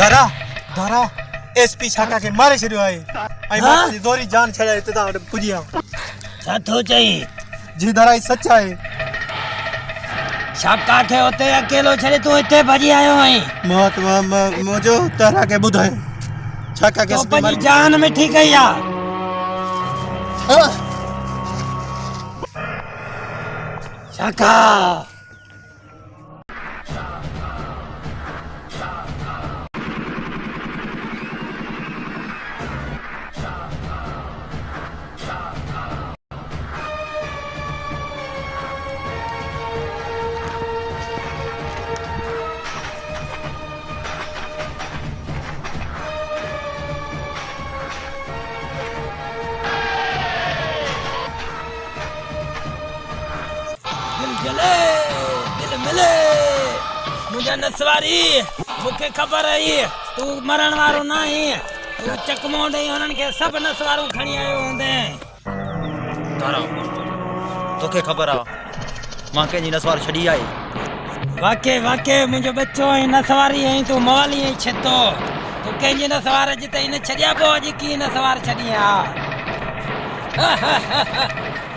Dara Dara SP छाका के मारे छड़ियो आहे आई मां जी दोरी जान छड़ाए त ता पुजिया छा थो चई जी दारा सच आहे छाका के होते अकेलो छड़े तू इथे भजी आयो है मुझो तारा के बुधाए छाका के एसपी मारे जान में ठीक है या छाका दिल मिले मुझे नसवारी मुखे खबर है तू मरण वारो नहीं तू चकमो दे उनन के सब नसवारू खणी आयो होंदे तारा तोखे खबर आ मां के जी नसवार छड़ी आई वाके मुझे बच्चो है नसवारी है तू मवाली है छतो तू के जी नसवार जिते इन छड़िया पो जी की नसवार छड़िया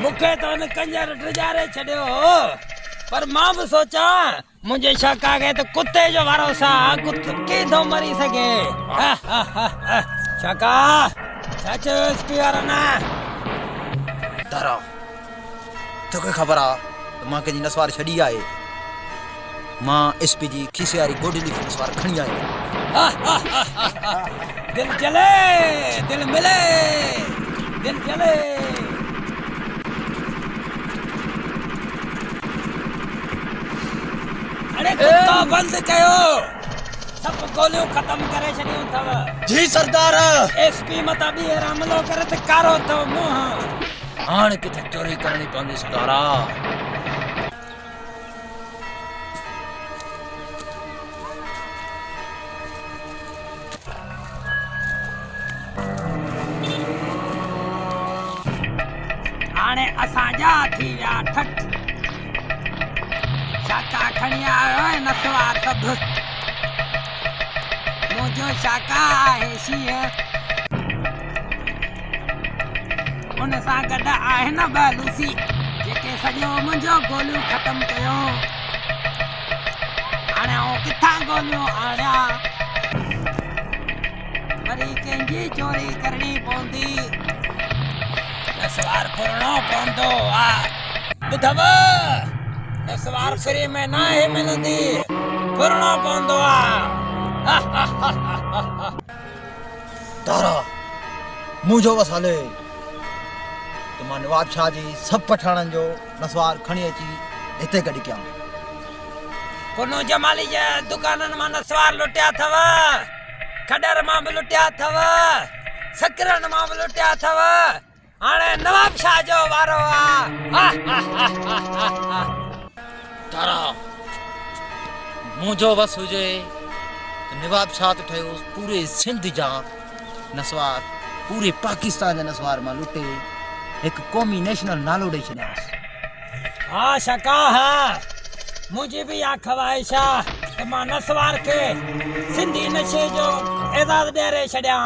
मुखे तो न कंजर ड्रजारे छड़ियो पर मां भी सोचा मुझे शक आ गए तो कुत्ते जो भरोसा कुत्ते की दो मरी सके शका सच एसपी वाला ना तारा तोखे खबर आ मां के जी नसवार छड़ी आए मां एसपी जी खीसे वारी गोडली नसवार खणी आई दिल चले दिल मिले दिल चले अरे कुत्ता बंद कयो सब गोलियों खत्म करे छड़ियो थव जी सरदार एसपी मता भी हमलो करे त कारो थव मुंह हाणे किथे चोरी करनी पवंदी सरदारा हाणे असां जा थी विया ठठ शाका खणी आयो है नसवार सब मुझो शाका है शीह उन सां गॾु आहे न बलूसी जेके सॼो मुंहिंजो गोलियूं ख़तम कयो हाणे आउं किथां गोलियूं आणिया वरी कंहिंजी चोरी करणी पवंदी नसवार पुरणो पवंदो ॿुधव नसवार फ्री में ना ही मिलंदी पुरणो पवंदो तारा मुझो वसाले तो मां नवाब शाह जी सब पठाणन जो नसवार खणी अची हिते गॾु कयां कुनो जमाली जे दुकानन मां नसवार लुटिया थव खडर मां भी लुटिया थव सकरन मां भी लुटिया थव हाणे नवाब शाह जो वारो तारा मुझो बस हुजे नवाब शाह तो ठयो पूरे सिंध जा नसवार पूरे पाकिस्तान जा नसवार मां लुटे एक कौमी नेशनल नालो ॾेई छॾियांसि हाँ शका मुझे भी आ ख्वाहिश त मां नसवार के सिंधी नशे जो एजाज़ ॾियारे छॾियां